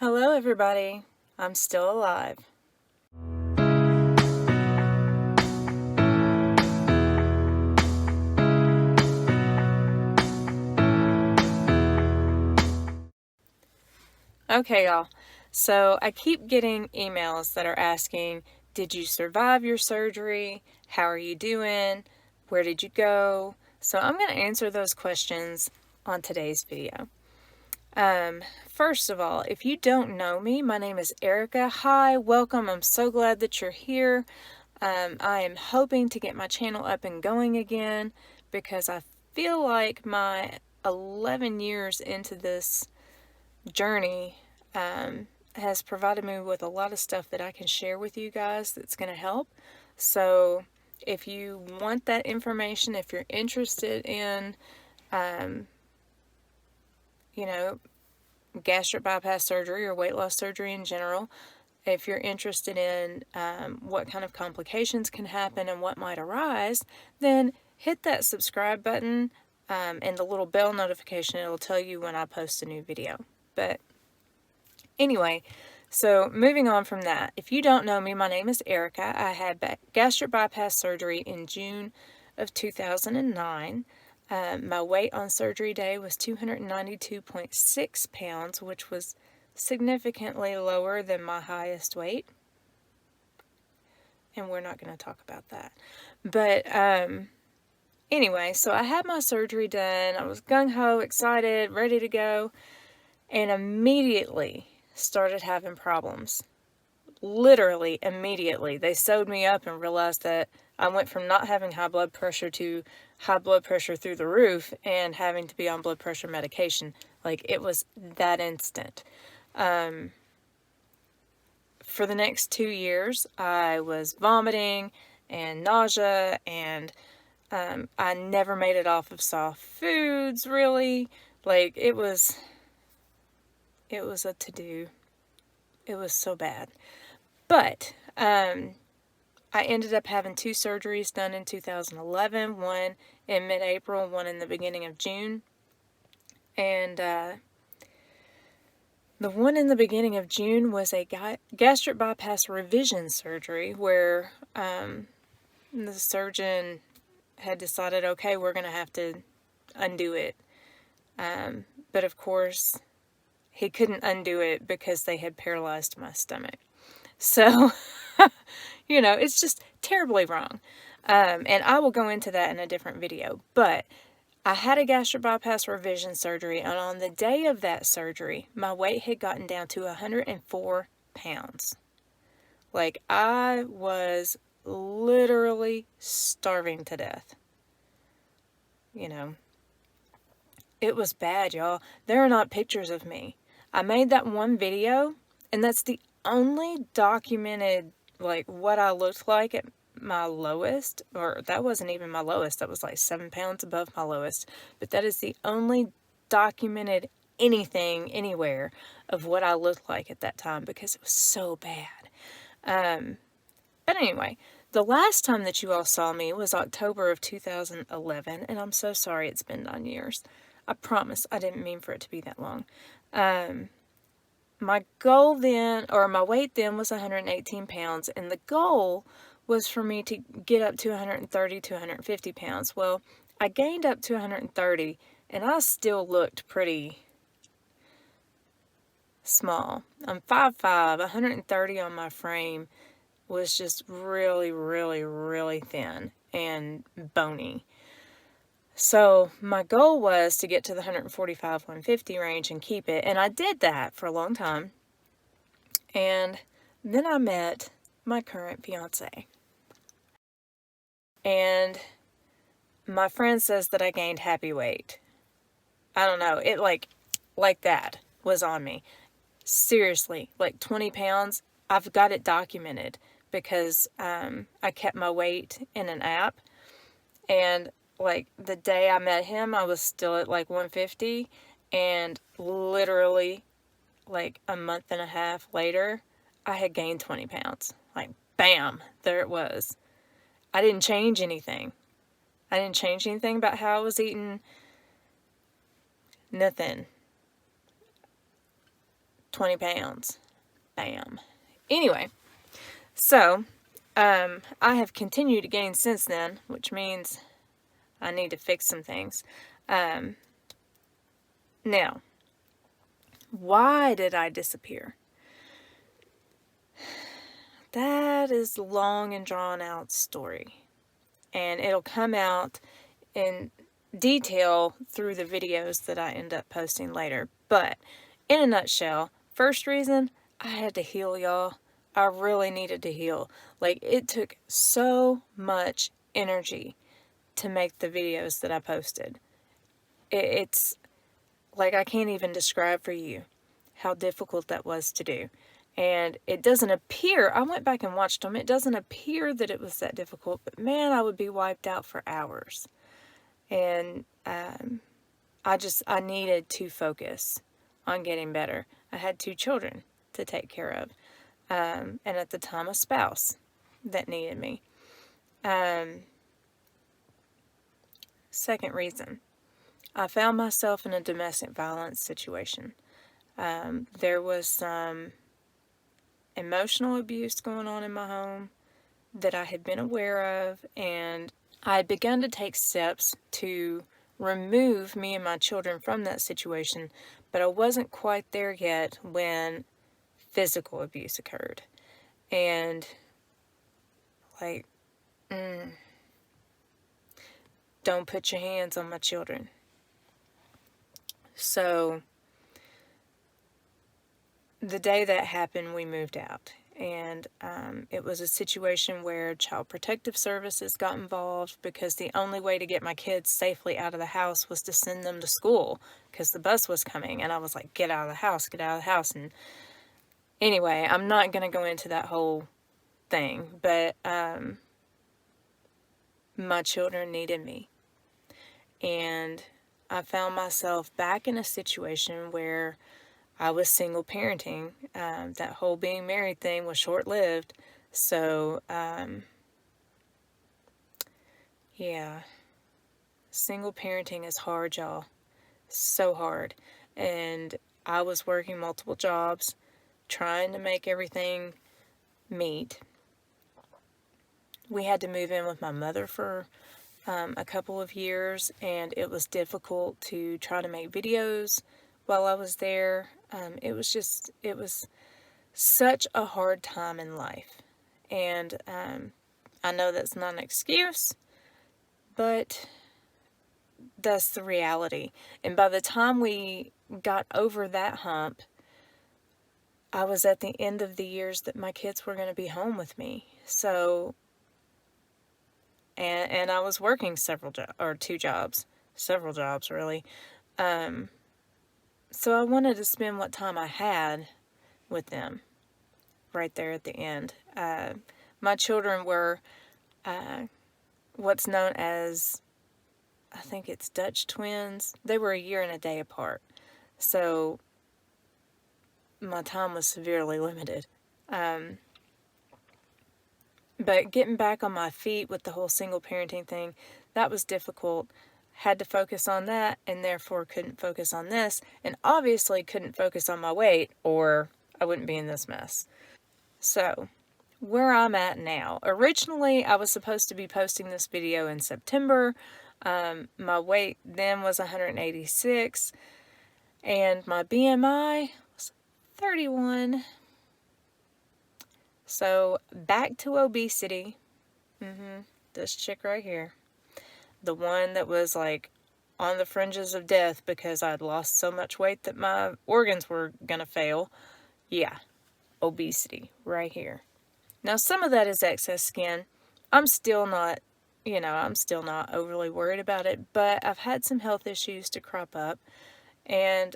Hello everybody, I'm still alive. Okay y'all, so I keep getting emails that are asking, did you survive your surgery? How are you doing? Where did you go? So I'm going to answer those questions on today's video. First of all, if you don't know me, my name is Erica. Hi, welcome. I'm so glad that you're here. I am hoping to get my channel up and going again because I feel like my 11 years into this journey has provided me with a lot of stuff that I can share with you guys that's going to help. So if you want that information, if you're interested in, gastric bypass surgery or weight loss surgery in general, if you're interested in what kind of complications can happen and what might arise, then hit that subscribe button and the little bell notification. It'll tell you when I post a new video. But anyway, so moving on from that, if you don't know me, my name is Erica. I had gastric bypass surgery in June of 2009. My weight on surgery day was 292.6 pounds, which was significantly lower than my highest weight. And we're not going to talk about that. But anyway, so I had my surgery done. I was gung-ho, excited, ready to go, and immediately started having problems. Literally immediately. They sewed me up and realized that I went from not having high blood pressure to high blood pressure through the roof and having to be on blood pressure medication. Like, it was that instant. For the next 2 years, I was vomiting and nausea, and I never made it off of soft foods, really. Like, it was a to-do. It was so bad. But I ended up having 2 surgeries done in 2011, one in mid-April, one in the beginning of June. And the one in the beginning of June was a gastric bypass revision surgery where the surgeon had decided, okay, we're going to have to undo it. But of course, he couldn't undo it because they had paralyzed my stomach. So, it's just terribly wrong. And I will go into that in a different video. But I had a gastric bypass revision surgery, and on the day of that surgery, my weight had gotten down to 104 pounds. Like, I was literally starving to death. It was bad, y'all. There are not pictures of me. I made that one video, and that's the only documented, like, what I looked like at my lowest, or that wasn't even my lowest, that was like 7 pounds above my lowest, but that is the only documented anything anywhere of what I looked like at that time because it was so bad. But anyway, the last time that you all saw me was October of 2011, and I'm so sorry it's been 9 years. I promise I didn't mean for it to be that long. My goal then, or my weight then, was 118 pounds, and the goal was for me to get up to 130 to 150 pounds. Well, I gained up to 130, and I still looked pretty small. I'm 5'5", 130 on my frame was just really, really, really thin and bony. So my goal was to get to the 145, 150 range and keep it. And I did that for a long time. And then I met my current fiance. And my friend says that I gained happy weight. I don't know. It like that was on me. Seriously, like 20 pounds. I've got it documented because I kept my weight in an app. And like the day I met him, I was still at like 150, and literally like a month and a half later, I had gained 20 pounds. Like, bam, there it was. I didn't change anything. I didn't change anything about how I was eating. Nothing. 20 pounds. Bam. Anyway, so I have continued to gain since then, which means I need to fix some things. Now, why did I disappear? That is a long and drawn out story, and it'll come out in detail through the videos that I end up posting later. But in a nutshell, first reason, I had to heal, y'all. I really needed to heal. Like, it took so much energy to make the videos that I posted. It's like, I can't even describe for you how difficult that was to do. And it doesn't appear, I went back and watched them, it doesn't appear that it was that difficult, but man, I would be wiped out for hours. And I needed to focus on getting better. I had 2 children to take care of. And at the time, a spouse that needed me. Second reason, I found myself in a domestic violence situation. There was some emotional abuse going on in my home that I had been aware of, and I had begun to take steps to remove me and my children from that situation, but I wasn't quite there yet when physical abuse occurred. And, like, don't put your hands on my children. So, the day that happened, we moved out. And it was a situation where Child Protective Services got involved because the only way to get my kids safely out of the house was to send them to school because the bus was coming. And I was like, get out of the house, get out of the house. And anyway, I'm not going to go into that whole thing, but my children needed me. And I found myself back in a situation where I was single parenting. That whole being married thing was short-lived. So, yeah. Single parenting is hard, y'all. So hard. And I was working multiple jobs, trying to make everything meet. We had to move in with my mother for a couple of years, and it was difficult to try to make videos while I was there. It was such a hard time in life. And I know that's not an excuse, but that's the reality. And by the time we got over that hump, I was at the end of the years that my kids were going to be home with me. So, and I was working several jobs really. So I wanted to spend what time I had with them right there at the end. My children were what's known as, I think it's Dutch twins. They were a year and a day apart. So my time was severely limited. But getting back on my feet with the whole single parenting thing, that was difficult. Had to focus on that, and therefore couldn't focus on this, and obviously couldn't focus on my weight, or I wouldn't be in this mess. So, where I'm at now. Originally, I was supposed to be posting this video in September. My weight then was 186, and my BMI was 31. So, back to obesity. This chick right here. The one that was like on the fringes of death because I'd lost so much weight that my organs were gonna fail. Yeah, obesity right here. Now, some of that is excess skin. I'm still not overly worried about it, but I've had some health issues to crop up, and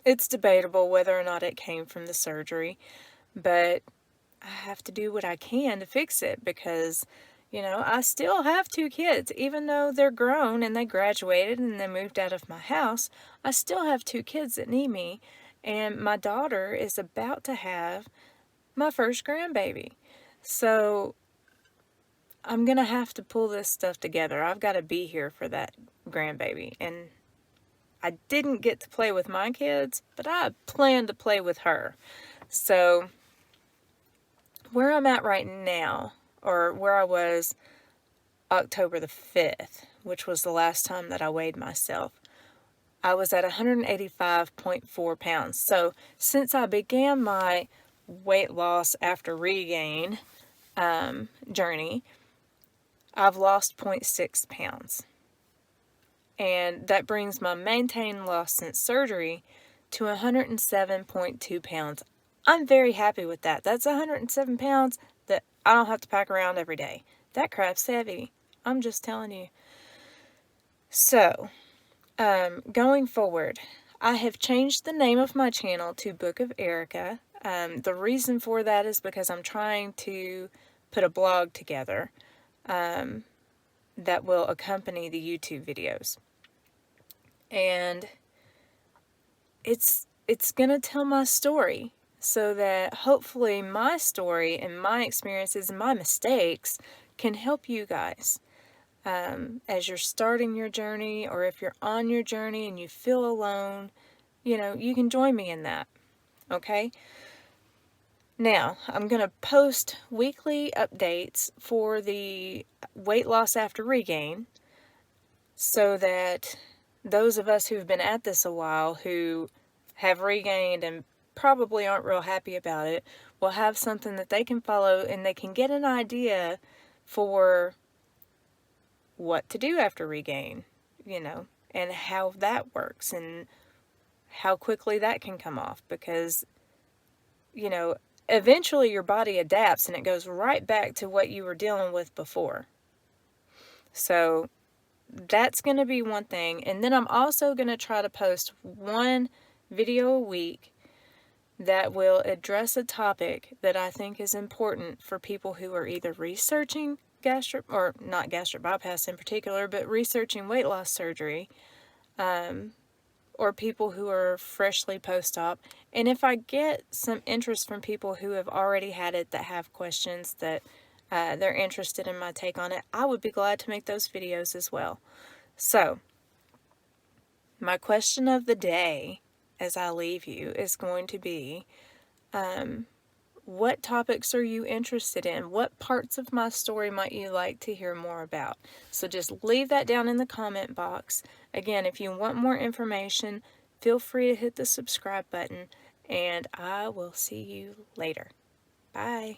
it's debatable whether or not it came from the surgery, but I have to do what I can to fix it because, I still have 2 kids. Even though they're grown and they graduated and they moved out of my house, I still have 2 kids that need me. And my daughter is about to have my first grandbaby. So I'm going to have to pull this stuff together. I've got to be here for that grandbaby. And I didn't get to play with my kids, but I plan to play with her. So where I'm at right now, or where I was October the 5th, which was the last time that I weighed myself, I was at 185.4 pounds. So since I began my weight loss after regain journey, I've lost 0.6 pounds. And that brings my maintained loss since surgery to 107.2 pounds. I'm very happy with that. That's 107 pounds that I don't have to pack around every day. That crap's heavy. I'm just telling you. So, going forward, I have changed the name of my channel to Book of Erica. The reason for that is because I'm trying to put a blog together that will accompany the YouTube videos. And it's going to tell my story so that hopefully my story and my experiences and my mistakes can help you guys. As you're starting your journey, or if you're on your journey and you feel alone, you can join me in that. Okay? Now, I'm going to post weekly updates for the weight loss after regain so that those of us who've been at this a while, who have regained and probably aren't real happy about it, will have something that they can follow, and they can get an idea for what to do after regain, and how that works and how quickly that can come off, because, eventually your body adapts and it goes right back to what you were dealing with before. So that's going to be one thing. And then I'm also going to try to post one video a week that will address a topic that I think is important for people who are either researching gastric, or not gastric bypass in particular, but researching weight loss surgery, or people who are freshly post-op. And if I get some interest from people who have already had it, that have questions, that they're interested in my take on it, I would be glad to make those videos as well. So, my question of the day as I leave you is going to be, what topics are you interested in? What parts of my story might you like to hear more about? So just leave that down in the comment box. Again, if you want more information, feel free to hit the subscribe button, and I will see you later. Bye.